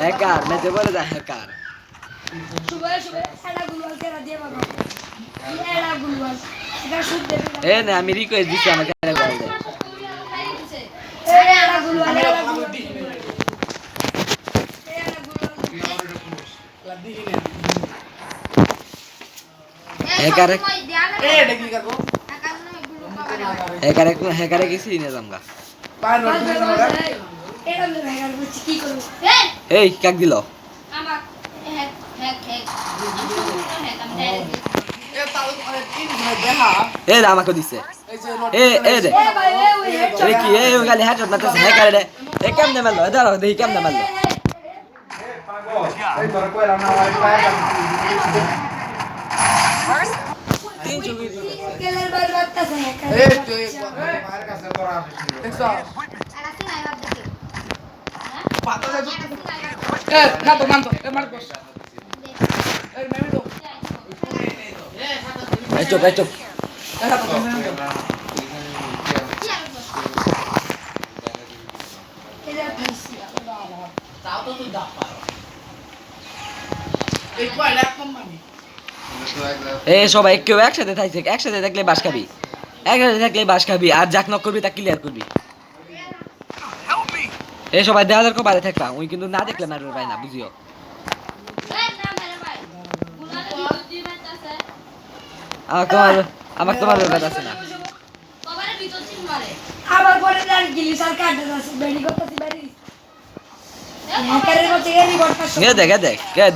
hacker মেতে বলে দা hacker এ না আমি রিকোয়েস্ট দিছি আমাকে একটা গোল দে হ্যাকারে হ্যাকারে কিছু নিয়ে যামগা এই কাক দিল এ আমাকে দিছে এ দে এ কি এ গালি হেডশট মারতেছে হ্যাকারে দে এ কেমনে মারলো দাঁড়াও দেখি কেমনে মারলো চুপ এ সবাই কেউ একসাথে থাকছে একসাথে থাকলে বাস খাবি আর যাক নক করবি তা ক্লিয়ার করবি এ সবাই দেওয়ালের কো বাইরে থাকবা ওই কিন্তু না দেখলে মারবে ভাই না বুঝিও আমার তোমার ব্যাপার আছে না আবার পরে আর গিলি সার কাটে আছে বেড়ি করতেছি বেড়ি হ্যাকারের মতো এর রিপোর্ট পাস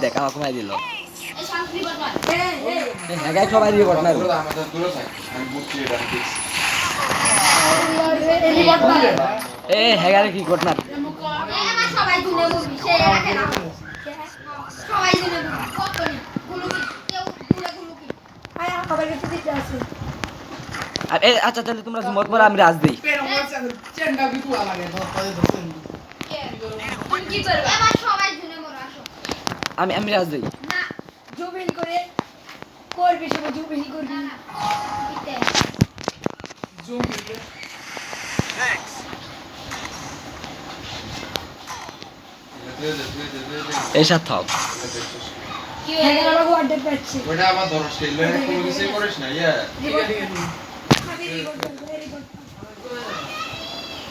দেখ আমাকে কমাই দিল এই শান্তি বলবা হ্যাকার সবাই রিপোর্ট মারবে আমাদের দূরে থাক আমি বুঝছি এটা ঠিক রিপোর্ট মারে এ হ্যাকারে কি কোট মার আমার সবাই গুনে মুভি সে রাখে না সবাই গুনে কত নি গুলো কেউ গুলো কি আয় খবর কিছু দিতে আছে আর এ আচ্ছা তাহলে তোমরা মত পড়া আমি রাজ দেই কি করবে এবার সবাই গুনে মোর আসো আমি রাজ দেই না জুবিন করে করবি সব জুবিন করবি দিতে জুবিন থ্যাঙ্কস এই সাথ থাও কি হয়ে গেল আমার ওয়ার্ডে পাচ্ছি ওটা আবার ধরো স্টিল লাইনে কোনো কিছু করিস না ইয়া ঠিক আছে